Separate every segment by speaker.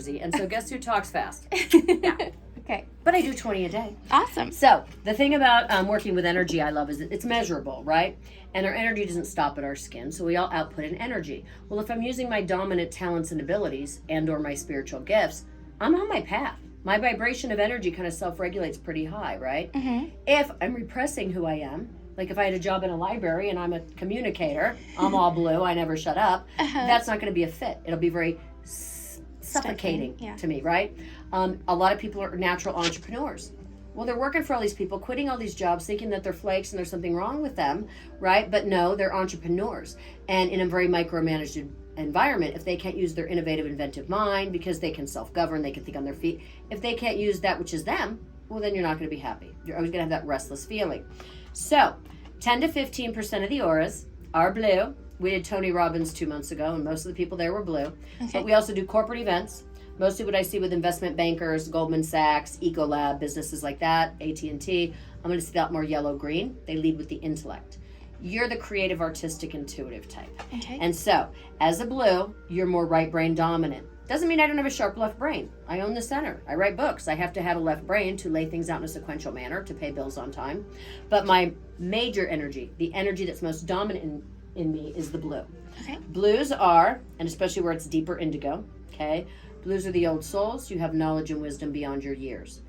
Speaker 1: crazy. And so guess who talks fast?
Speaker 2: Yeah. Okay.
Speaker 1: But I do 20 a day.
Speaker 2: Awesome.
Speaker 1: So the thing about working with energy I love is that it's measurable, right? And our energy doesn't stop at our skin, so we all output an energy. Well, if I'm using my dominant talents and abilities and or my spiritual gifts, I'm on my path. My vibration of energy kind of self-regulates pretty high, right?
Speaker 2: Mm-hmm.
Speaker 1: If I'm repressing who I am, like if I had a job in a library and I'm a communicator, I'm all blue, I never shut up, that's not going to be a fit. It'll be very suffocating to me, right? A lot of people are natural entrepreneurs. Well, they're working for all these people, quitting all these jobs, thinking that they're flakes and there's something wrong with them, right? But no, they're entrepreneurs. And in a very micromanaged environment, if they can't use their innovative, inventive mind, because they can self-govern, they can think on their feet, if they can't use that which is them, well, then you're not going to be happy. You're always going to have that restless feeling. So 10 to 15% of the auras are blue. We did Tony Robbins 2 months ago, and most of the people there were blue. Okay. But we also do corporate events. Mostly what I see with investment bankers, Goldman Sachs, Ecolab, businesses like that, AT&T, I'm going to see a lot more yellow-green. They lead with the intellect. You're the creative, artistic, intuitive type.
Speaker 2: Okay.
Speaker 1: And so, as a blue, you're more right brain dominant. Doesn't mean I don't have a sharp left brain. I own the center. I write books. I have to have a left brain to lay things out in a sequential manner, to pay bills on time. But my major energy, the energy that's most dominant in me, is the blue.
Speaker 2: Okay.
Speaker 1: Blues are, and especially where it's deeper indigo, okay? Blues are the old souls. You have knowledge and wisdom beyond your years.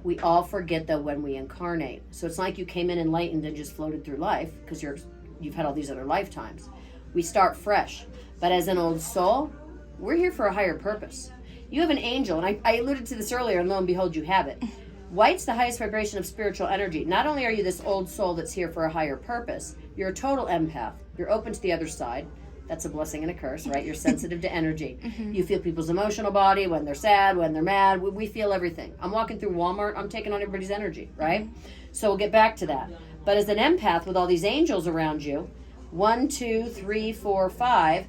Speaker 1: We all forget, though, when we incarnate. So it's not like you came in enlightened and just floated through life because you've had all these other lifetimes. We start fresh. But as an old soul, we're here for a higher purpose. You have an angel, and I alluded to this earlier, and lo and behold, you have it. White's the highest vibration of spiritual energy. Not only are you this old soul that's here for a higher purpose, you're a total empath. You're open to the other side. That's a blessing and a curse, right? You're sensitive to energy. Mm-hmm. You feel people's emotional body, when they're sad, when they're mad. We feel everything. I'm walking through Walmart, I'm taking on everybody's energy, right? Mm-hmm. So we'll get back to that. But as an empath with all these angels around you, 1, 2, 3, 4, 5,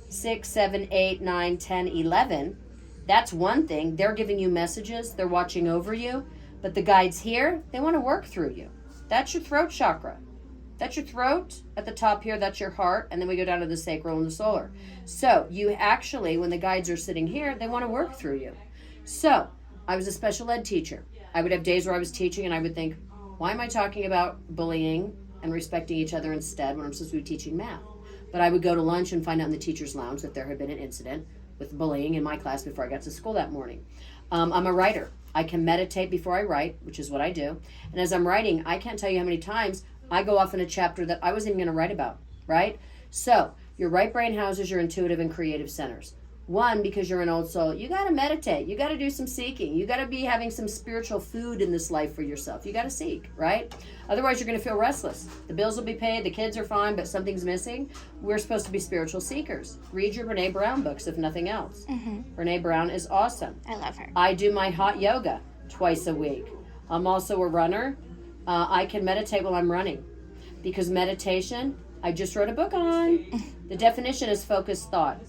Speaker 1: 6, 7, 8, 9, 10, 11, that's one thing. They're giving you messages. They're watching over you. But the guides here, they want to work through you. That's your throat chakra. That's your throat. At the top here, that's your heart. And then we go down to the sacral and the solar. So you actually, when the guides are sitting here, they want to work through you. So I was a special ed teacher. I would have days where I was teaching and I would think, why am I talking about bullying and respecting each other instead when I'm supposed to be teaching math? But I would go to lunch and find out in the teacher's lounge that there had been an incident with bullying in my class before I got to school that morning. I'm a writer. I can meditate before I write, which is what I do. And as I'm writing, I can't tell you how many times I go off in a chapter that I wasn't even going to write about, right? So your right brain houses your intuitive and creative centers. One, because you're an old soul, you got to meditate. You got to do some seeking. You got to be having some spiritual food in this life for yourself. You got to seek, right? Otherwise, you're going to feel restless. The bills will be paid. The kids are fine, but something's missing. We're supposed to be spiritual seekers. Read your Brene Brown books, if nothing else. Mm-hmm. Brene Brown is awesome.
Speaker 2: I love her.
Speaker 1: I do my hot yoga twice a week. I'm also a runner. I can meditate while I'm running because meditation, I just wrote a book on. The definition is focused thought.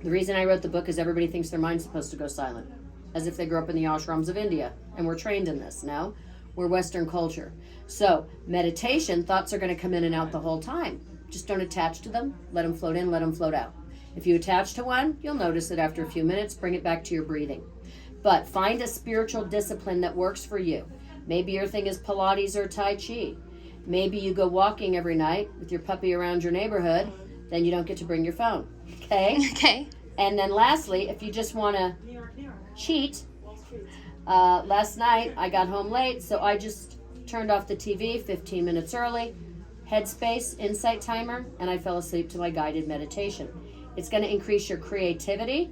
Speaker 1: The reason I wrote the book is everybody thinks their mind's supposed to go silent, as if they grew up in the ashrams of India, and we're trained in this. No, we're Western culture. So meditation, thoughts are going to come in and out the whole time. Just don't attach to them. Let them float in, let them float out. If you attach to one, you'll notice it after a few minutes. Bring it back to your breathing. But find a spiritual discipline that works for you. Maybe your thing is Pilates or Tai Chi. Maybe you go walking every night with your puppy around your neighborhood. Then you don't get to bring your phone. Okay?
Speaker 2: Okay.
Speaker 1: And then lastly, if you just want to cheat, last night I got home late, so I just turned off the TV 15 minutes early, Headspace, Insight Timer, and I fell asleep to my guided meditation. It's going to increase your creativity,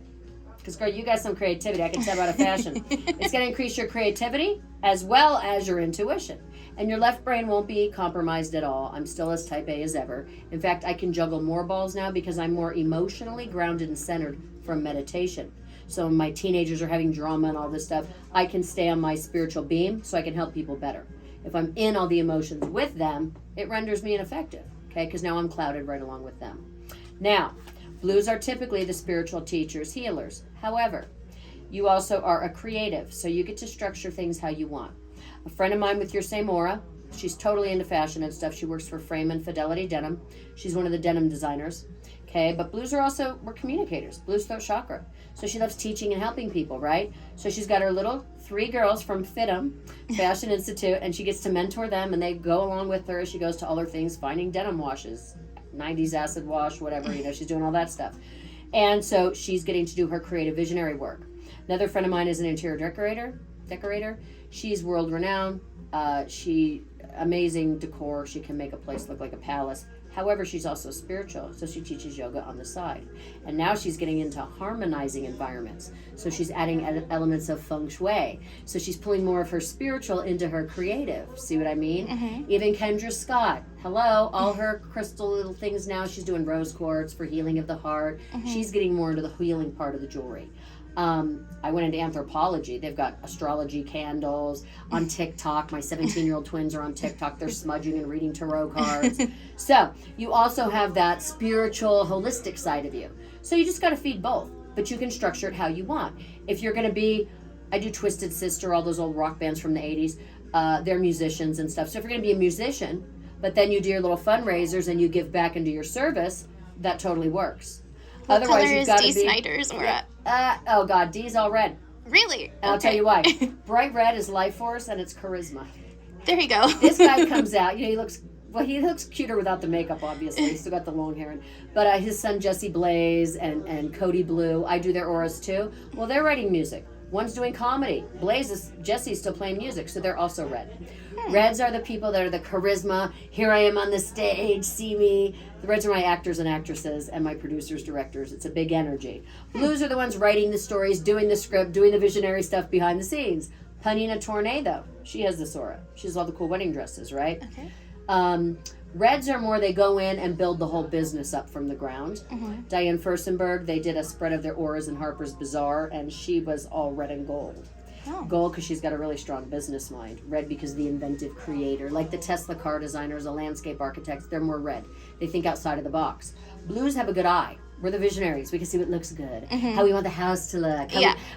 Speaker 1: because girl, you got some creativity, I can tell out of fashion. It's going to increase your creativity as well as your intuition. And your left brain won't be compromised at all. I'm still as type A as ever. In fact, I can juggle more balls now because I'm more emotionally grounded and centered from meditation. So when my teenagers are having drama and all this stuff, I can stay on my spiritual beam so I can help people better. If I'm in all the emotions with them, it renders me ineffective, okay? Because now I'm clouded right along with them. Now, blues are typically the spiritual teachers, healers. However, you also are a creative, so you get to structure things how you want. A friend of mine with your same aura, she's totally into fashion and stuff. She works for Frame and Fidelity Denim. She's one of the denim designers. Okay, but blues are also, we're communicators. Blues throat chakra. So she loves teaching and helping people, right? So she's got her little 3 girls from FITM, Fashion Institute, and she gets to mentor them, and they go along with her as she goes to all her things, finding denim washes, 90s acid wash, whatever, she's doing all that stuff. And so she's getting to do her creative visionary work. Another friend of mine is an interior decorator. She's world renowned. She amazing decor. She can make a place look like a palace. However, she's also spiritual, so she teaches yoga on the side. And now she's getting into harmonizing environments. So she's adding elements of feng shui. So she's pulling more of her spiritual into her creative. See what I mean? Mm-hmm. Even Kendra Scott, hello, all her crystal little things now. She's doing rose quartz for healing of the heart. Mm-hmm. She's getting more into the healing part of the jewelry. I went into anthropology. They've got astrology candles on TikTok. My 17-year-old twins are on TikTok. They're smudging and reading tarot cards. So you also have that spiritual, holistic side of you. So you just got to feed both, but you can structure it how you want. If you're going to be, I do Twisted Sister, all those old rock bands from the 80s. They're musicians and stuff. So if you're going to be a musician, but then you do your little fundraisers and you give back into your service, that totally works.
Speaker 2: What color is Dee Snider's aura?
Speaker 1: Oh God, Dee's all red.
Speaker 2: Really?
Speaker 1: And I'll tell you why. Bright red is life force and it's charisma.
Speaker 2: There you go.
Speaker 1: This guy comes out, he looks cuter without the makeup, obviously. He's still got the long hair. But his son Jesse Blaze and Cody Blue, I do their auras too. Well, they're writing music. One's doing comedy. Jesse's still playing music, so they're also red. Reds are the people that are the charisma. Here I am on the stage, see me. The reds are my actors and actresses and my producers, directors. It's a big energy. Blues are the ones writing the stories, doing the script, doing the visionary stuff behind the scenes. Panina Tornado, she has this aura. She has all the cool wedding dresses, right? Okay. Reds are more, they go in and build the whole business up from the ground. Mm-hmm. Diane Furstenberg, they did a spread of their auras in Harper's Bazaar, and she was all red and gold. Oh. Gold because she's got a really strong business mind. Red because of the inventive creator. Like the Tesla car designers, the landscape architects, they're more red. They think outside of the box. Blues have a good eye. We're the visionaries. We can see what looks good. Mm-hmm. How we want the house to look.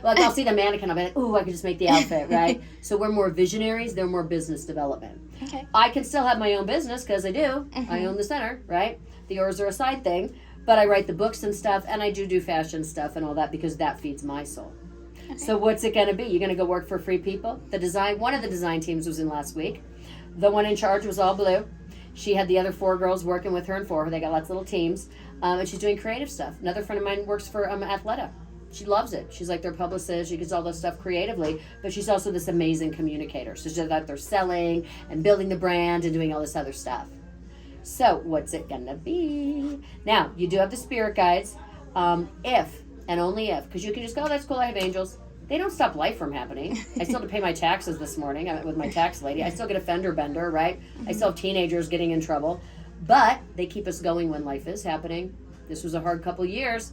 Speaker 1: I'll see the mannequin. I'll be like, ooh, I can just make the outfit, right? So we're more visionaries. They're more business development. Okay. I can still have my own business because I do. Mm-hmm. I own the center, right? The auras are a side thing. But I write the books and stuff, and I do fashion stuff and all that because that feeds my soul. Okay. So what's it going to be? You're going to go work for free people? One of the design teams was in last week. The one in charge was all blue. She had the other 4 girls working with her and for her. They got lots of little teams. And she's doing creative stuff. Another friend of mine works for Athleta. She loves it. She's like their publicist. She gets all this stuff creatively, but she's also this amazing communicator. So she's out there selling and building the brand and doing all this other stuff. So what's it going to be? Now, you do have the spirit guides. If and only if, because you can just go, oh, that's cool, I have angels. They don't stop life from happening. I still have to pay my taxes this morning. I met with my tax lady. I still get a fender bender, right? Mm-hmm. I still have teenagers getting in trouble. But they keep us going when life is happening. This was a hard couple years.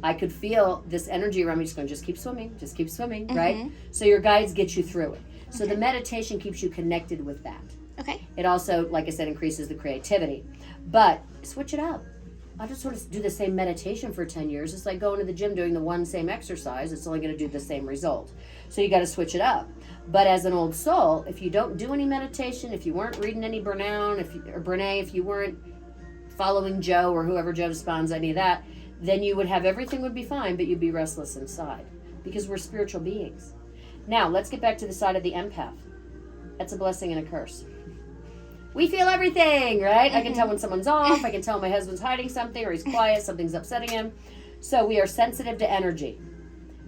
Speaker 1: I could feel this energy around me just going, just keep swimming, mm-hmm. right? So your guides get you through it. So the meditation keeps you connected with that. Okay. It also, like I said, increases the creativity. But switch it up. I'll just sort of do the same meditation for 10 years. It's like going to the gym doing the one same exercise. It's only going to do the same result. So you got to switch it up. But as an old soul, if you don't do any meditation, if you weren't reading any Brene, if you weren't following Joe or whoever Joe spawns, any of that, then you would have everything would be fine, but you'd be restless inside because we're spiritual beings. Now, let's get back to the side of the empath. That's a blessing and a curse. We feel everything, right? Mm-hmm. I can tell when someone's off. I can tell my husband's hiding something or he's quiet, something's upsetting him. So we are sensitive to energy.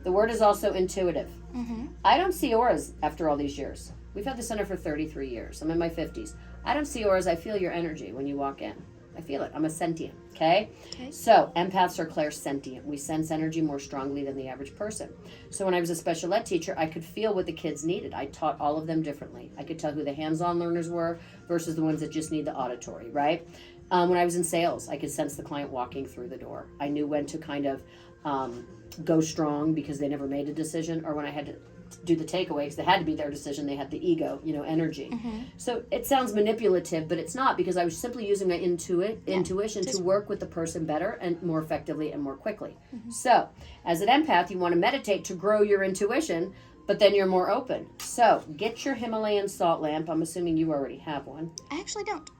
Speaker 1: The word is also intuitive. Mm-hmm. I don't see auras after all these years. We've had the center for 33 years. I'm in my 50s. I don't see auras. I feel your energy when you walk in. I feel it. I'm a sentient, okay? So empaths are clairsentient. We sense energy more strongly than the average person. So when I was a special ed teacher, I could feel what the kids needed. I taught all of them differently. I could tell who the hands-on learners were versus the ones that just need the auditory, right? When I was in sales, I could sense the client walking through the door. I knew when to kind of go strong because they never made a decision, or when I had to do the takeaways, they had to be their decision. They had the ego, energy. Mm-hmm. So it sounds manipulative, but it's not, because I was simply using my intuition to work with the person better and more effectively and more quickly. Mm-hmm. So as an empath, you want to meditate to grow your intuition, but then you're more open. So get your Himalayan salt lamp. I'm assuming you already have one.
Speaker 2: I actually don't.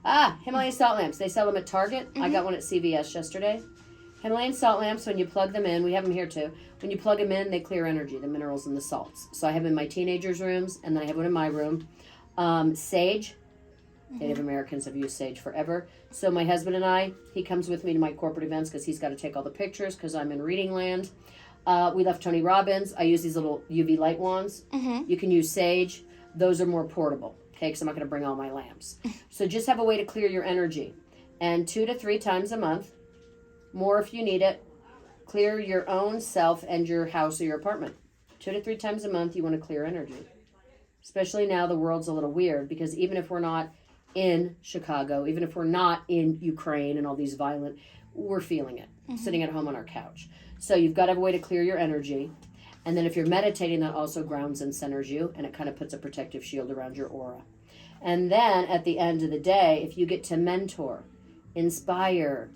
Speaker 1: Himalayan salt lamps. They sell them at Target. Mm-hmm. I got one at CVS yesterday. Himalayan salt lamps, when you plug them in, we have them here too. When you plug them in, they clear energy, the minerals and the salts. So I have them in my teenagers' rooms, and then I have one in my room. Sage. Native Americans have used sage forever. So my husband and I, he comes with me to my corporate events because he's got to take all the pictures because I'm in reading land. We left Tony Robbins. I use these little UV light wands. You can use sage. Those are more portable, okay, because I'm not going to bring all my lamps. So just have a way to clear your energy. And 2 to 3 times a month, more if you need it, clear your own self and your house or your apartment. 2 to 3 times a month, you want to clear energy. Especially now the world's a little weird because even if we're not in Chicago, even if we're not in Ukraine and all these violent, we're feeling it, sitting at home on our couch. So you've got to have a way to clear your energy. And then if you're meditating, that also grounds and centers you, and it kind of puts a protective shield around your aura. And then at the end of the day, if you get to mentor, inspire,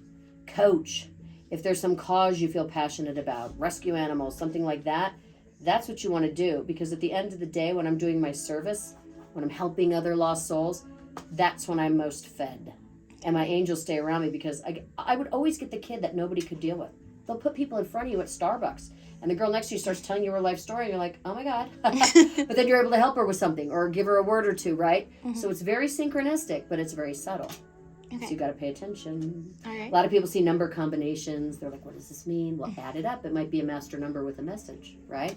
Speaker 1: coach, if there's some cause you feel passionate about, rescue animals, something like that, that's what you want to do. Because at the end of the day, when I'm doing my service, when I'm helping other lost souls, that's when I'm most fed. And my angels stay around me because I would always get the kid that nobody could deal with. They'll put people in front of you at Starbucks, and the girl next to you starts telling you her life story, and you're like, oh my God. But then you're able to help her with something or give her a word or two, right? So it's very synchronistic, but it's very subtle. Okay. So you got to pay attention.
Speaker 2: All right.
Speaker 1: A lot of people see number combinations. They're like, what does this mean? Well, add it up. It might be a master number with a message, right?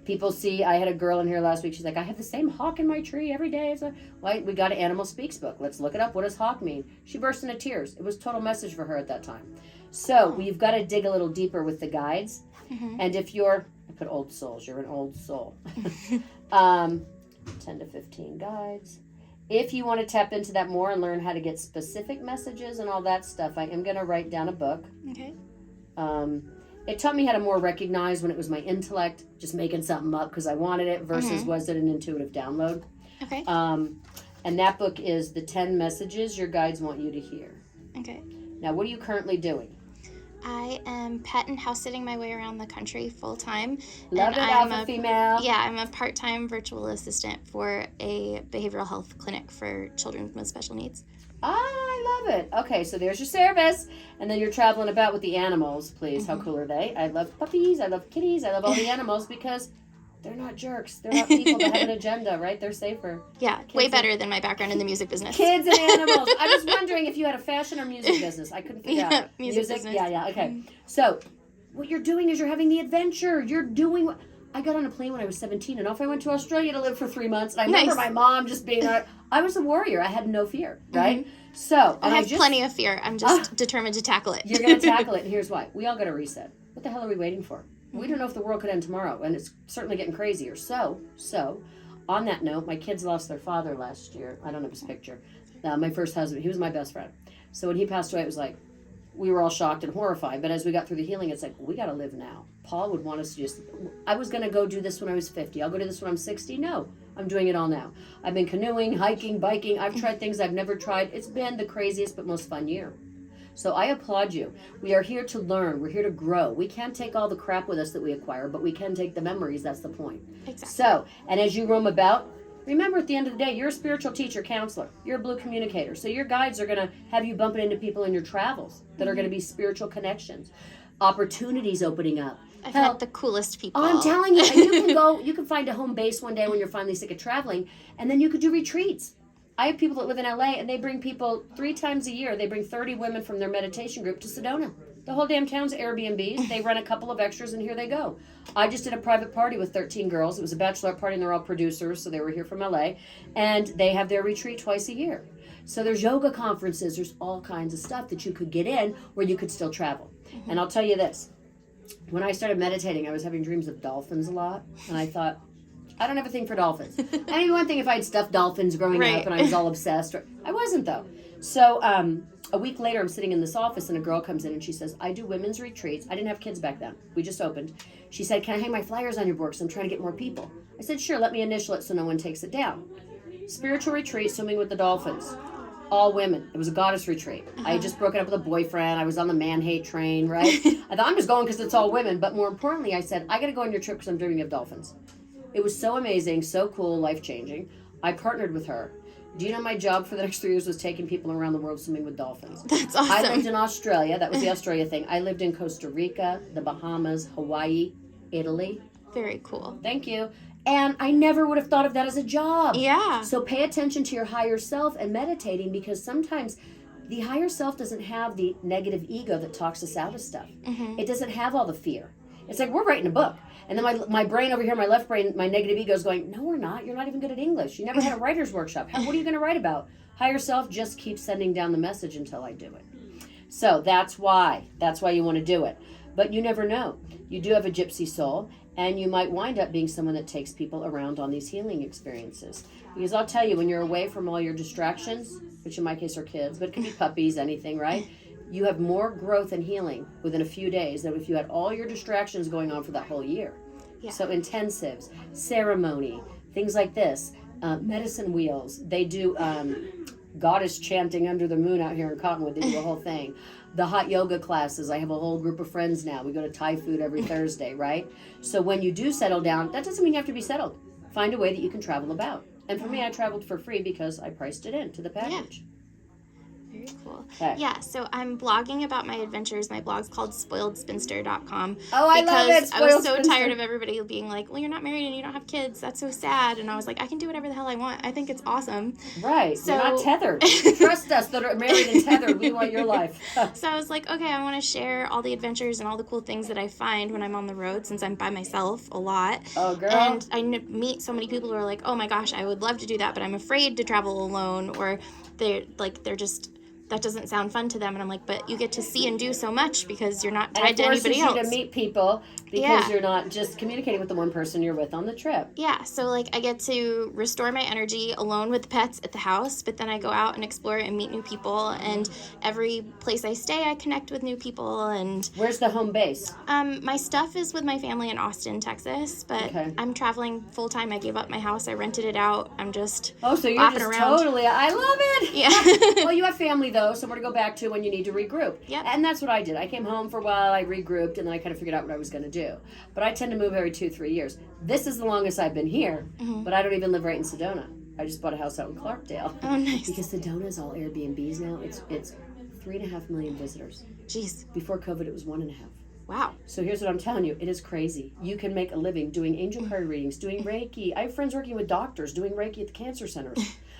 Speaker 1: People see, I had a girl in here last week. She's like, I have the same hawk in my tree every day. So, well, we got an Animal Speaks book. Let's look it up. What does hawk mean? She burst into tears. It was a total message for her at that time. So we've got to dig a little deeper with the guides. And if you're, I put old souls, you're an old soul. 10 to 15 guides. If you want to tap into that more and learn how to get specific messages and all that stuff, I am going to write down a book.
Speaker 2: Okay.
Speaker 1: It taught me how to more recognize when it was my intellect, just making something up because I wanted it, versus was it an intuitive download.
Speaker 2: Okay.
Speaker 1: And that book is The 10 Messages Your Guides Want You to Hear.
Speaker 2: Okay.
Speaker 1: Now, what are you currently doing?
Speaker 2: I am pet and house sitting my way around the country full time.
Speaker 1: Love it, alpha female.
Speaker 2: Yeah, I'm a part-time virtual assistant for a behavioral health clinic for children with special needs.
Speaker 1: I love it. Okay, so there's your service. And then you're traveling about with the animals, please. How cool are they? I love puppies. I love kitties. I love all the animals because they're not jerks. They're not people that have an agenda, right? They're safer.
Speaker 2: Yeah, way better than my background in the music business.
Speaker 1: Kids and animals. I was wondering if you had a fashion or music business. I couldn't figure out.
Speaker 2: Music business.
Speaker 1: Yeah, okay. So what you're doing is you're having the adventure. You're doing what... I got on a plane when I was 17, and off I went to Australia to live for 3 months. And I remember my mom just being I was a warrior. I had no fear, right? So
Speaker 2: I have plenty of fear. I'm just determined to tackle it.
Speaker 1: You're going to tackle it, and here's why. We all got to reset. What the hell are we waiting for? We don't know if the world could end tomorrow, and it's certainly getting crazier. So, on that note, my kids lost their father last year. I don't have his picture. My first husband, he was my best friend. So when he passed away, it was like, we were all shocked and horrified. But as we got through the healing, it's like, we got to live now. Paul would want us to just, I was going to go do this when I was 50. I'll go do this when I'm 60. No, I'm doing it all now. I've been canoeing, hiking, biking. I've tried things I've never tried. It's been the craziest but most fun year. So I applaud you. We are here to learn. We're here to grow. We can't take all the crap with us that we acquire, but we can take the memories. That's the point.
Speaker 2: Exactly.
Speaker 1: So, and as you roam about, remember at the end of the day, you're a spiritual teacher, counselor. You're a blue communicator. So your guides are going to have you bumping into people in your travels that are going to be spiritual connections. Opportunities opening up.
Speaker 2: I've met the coolest people.
Speaker 1: I'm telling you. And you can go, you can find a home base one day when you're finally sick of traveling, and then you could do retreats. I have people that live in LA, and they bring people 3 times a year. They bring 30 women from their meditation group to Sedona. The whole damn town's Airbnbs. They rent a couple of extras, and here they go. I just did a private party with 13 girls. It was a bachelorette party, and they're all producers, so they were here from LA. And they have their retreat twice a year. So there's yoga conferences. There's all kinds of stuff that you could get in where you could still travel. And I'll tell you this. When I started meditating, I was having dreams of dolphins a lot. And I thought, I don't have a thing for dolphins. I mean, one thing if I had stuffed dolphins growing up and I was all obsessed. I wasn't, though. So a week later, I'm sitting in this office, and a girl comes in, and she says, I do women's retreats. I didn't have kids back then. We just opened. She said, can I hang my flyers on your board because I'm trying to get more people? I said, sure, let me initial it so no one takes it down. Spiritual retreat, swimming with the dolphins. All women. It was a goddess retreat. I had just broken up with a boyfriend. I was on the man-hate train, right? I thought, I'm just going because it's all women. But more importantly, I said, I got to go on your trip because I'm dreaming of dolphins. It was so amazing, so cool, life-changing. I partnered with her. Do you know my job for the next 3 years was taking people around the world swimming with dolphins?
Speaker 2: That's
Speaker 1: I lived
Speaker 2: awesome.
Speaker 1: in Australia. That was the Australia thing. I lived in Costa Rica, the Bahamas, Hawaii, Italy.
Speaker 2: Very cool.
Speaker 1: Thank you. And I never would have thought of that as a job.
Speaker 2: Yeah.
Speaker 1: So pay attention to your higher self and meditating, because sometimes the higher self doesn't have the negative ego that talks us out of stuff.
Speaker 2: Mm-hmm.
Speaker 1: It doesn't have all the fear. It's like we're writing a book. And then my brain over here, my left brain, my negative ego is going, no, we're not. You're not even good at English. You never had a writer's workshop. What are you going to write about? Higher self just keeps sending down the message until I do it. So that's why you want to do it. But you never know. You do have a gypsy soul, and you might wind up being someone that takes people around on these healing experiences. Because I'll tell you, when you're away from all your distractions, which in my case are kids, but it could be puppies, anything, right? You have more growth and healing within a few days than if you had all your distractions going on for that whole year.
Speaker 2: Yeah.
Speaker 1: So intensives, ceremony, things like this, medicine wheels. They do goddess chanting under the moon out here in Cottonwood. They do the whole thing. The hot yoga classes. I have a whole group of friends now. We go to Thai food every Thursday, right? So when you do settle down, that doesn't mean you have to be settled. Find a way that you can travel about. And for me, I traveled for free because I priced it into the package.
Speaker 2: Very cool.
Speaker 1: Okay.
Speaker 2: Yeah, so I'm blogging about my adventures. My blog's called SpoiledSpinster.com.
Speaker 1: Oh, I love it.
Speaker 2: Because I was so
Speaker 1: Spoiled
Speaker 2: tired
Speaker 1: Spinster.
Speaker 2: of everybody being like, well, you're not married and you don't have kids. That's so sad. And I was like, I can do whatever the hell I want. I think it's awesome.
Speaker 1: Right.
Speaker 2: So-
Speaker 1: You're not tethered. Trust us that are married and tethered. We want your life.
Speaker 2: So I was like, okay, I want to share all the adventures and all the cool things that I find when I'm on the road, since I'm by myself a lot.
Speaker 1: Oh, girl.
Speaker 2: And I meet so many people who are like, oh my gosh, I would love to do that, but I'm afraid to travel alone, or they're just, that doesn't sound fun to them. And I'm like, but you get to see and do so much because you're not tied
Speaker 1: And
Speaker 2: to
Speaker 1: it forces
Speaker 2: anybody
Speaker 1: you
Speaker 2: else.
Speaker 1: to meet people because
Speaker 2: Yeah.
Speaker 1: you're not just communicating with the one person you're with on the trip.
Speaker 2: Yeah, so like I get to restore my energy alone with the pets at the house, but then I go out and explore and meet new people, and every place I stay I connect with new people. And
Speaker 1: Where's the home base?
Speaker 2: my stuff is with my family in Austin, Texas, but
Speaker 1: Okay.
Speaker 2: I'm traveling full time. I gave up my house, I rented it out. I'm just
Speaker 1: Oh, so you're
Speaker 2: bopping
Speaker 1: just
Speaker 2: around.
Speaker 1: totally, I love it.
Speaker 2: Yeah.
Speaker 1: Well, you have family though, somewhere to go back to when you need to regroup.
Speaker 2: Yep.
Speaker 1: And that's what I did. I came home for a while, I regrouped, and then I kind of figured out what I was going to do. But I tend to move every 2-3 years. This is the longest I've been here,
Speaker 2: Mhm.
Speaker 1: but I don't even live right in Sedona. I just bought a house out in Clarkdale.
Speaker 2: Oh, nice.
Speaker 1: Because Sedona is all Airbnbs now. It's 3.5 million visitors.
Speaker 2: Jeez.
Speaker 1: Before COVID, it was 1.5.
Speaker 2: Wow.
Speaker 1: So here's what I'm telling you. It is crazy. You can make a living doing angel
Speaker 2: Mm.
Speaker 1: card readings, doing Reiki. I have friends working with doctors, doing Reiki at the cancer centers.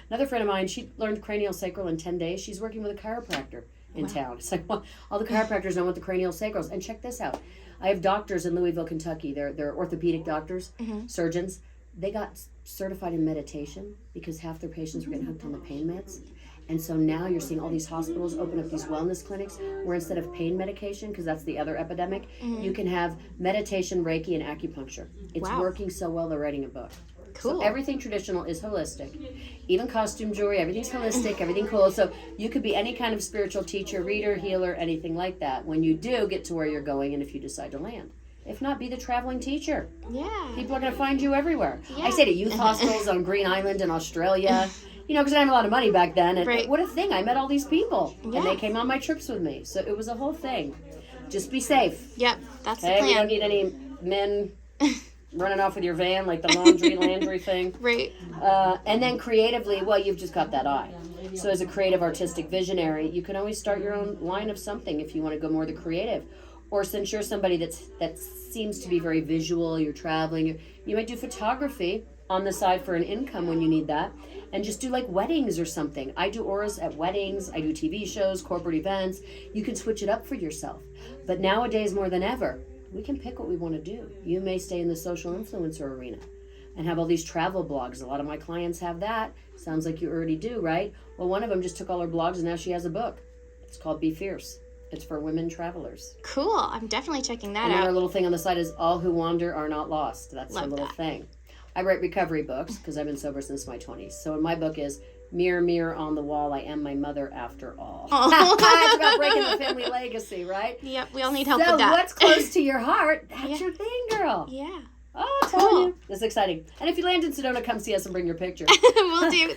Speaker 1: Another friend of mine, she learned cranial sacral in 10 days. She's working with a chiropractor in
Speaker 2: Wow.
Speaker 1: town. It's like, well, all the chiropractors know what the cranial sacrals. And check this out. I have doctors in Louisville, Kentucky. They're orthopedic doctors,
Speaker 2: Mhm.
Speaker 1: surgeons. They got certified in meditation because half their patients were getting hooked on the pain meds. And so now you're seeing all these hospitals open up these wellness clinics where instead of pain medication, because that's the other epidemic, you can have meditation, Reiki, and acupuncture. It's
Speaker 2: Wow.
Speaker 1: working so well, they're writing a book.
Speaker 2: Cool.
Speaker 1: So everything traditional is holistic. Even costume jewelry, everything's holistic, everything cool. So you could be any kind of spiritual teacher, reader, healer, anything like that. When you do get to where you're going and if you decide to land. If not, be the traveling teacher.
Speaker 2: Yeah.
Speaker 1: People are going to find you everywhere.
Speaker 2: Yeah.
Speaker 1: I say to youth hostels on Green Island in Australia, you know, because I didn't have a lot of money back then. And
Speaker 2: Right.
Speaker 1: what a thing. I met all these people.
Speaker 2: Yeah.
Speaker 1: And they came on my trips with me. So it was a whole thing. Just be safe.
Speaker 2: Yep, that's
Speaker 1: Okay?
Speaker 2: the
Speaker 1: We don't
Speaker 2: plan.
Speaker 1: need any men running off with your van like the Landry thing.
Speaker 2: Right.
Speaker 1: And then creatively, well, you've just got that eye. So as a creative, artistic visionary, you can always start your own line of something if you want to go more the creative. Or since you're somebody that seems to be very visual, you're traveling, you might do photography on the side for an income when you need that. And just do like weddings or something. I do auras at weddings. I do TV shows, corporate events. You can switch it up for yourself. But nowadays, more than ever, we can pick what we want to do. You may stay in the social influencer arena and have all these travel blogs. A lot of my clients have that. Sounds like you already do, right? Well, one of them just took all her blogs and now she has a book. It's called Be Fierce. It's for women travelers.
Speaker 2: Cool. I'm definitely checking that
Speaker 1: And then
Speaker 2: out.
Speaker 1: her little thing on the side is All Who Wander Are Not Lost. That's her
Speaker 2: Love
Speaker 1: little
Speaker 2: that.
Speaker 1: thing. I write recovery books because I've been sober since my 20s. So in my book is Mirror, Mirror on the Wall, I Am My Mother After All.
Speaker 2: Oh.
Speaker 1: It's about breaking the family legacy, right?
Speaker 2: Yep, we all need help
Speaker 1: So
Speaker 2: with that.
Speaker 1: what's close to your heart, that's
Speaker 2: Yeah.
Speaker 1: your thing, girl.
Speaker 2: Yeah.
Speaker 1: Oh, I'm telling
Speaker 2: Cool.
Speaker 1: you. This is exciting. And if you land in Sedona, come see us and bring your picture.
Speaker 2: We'll do.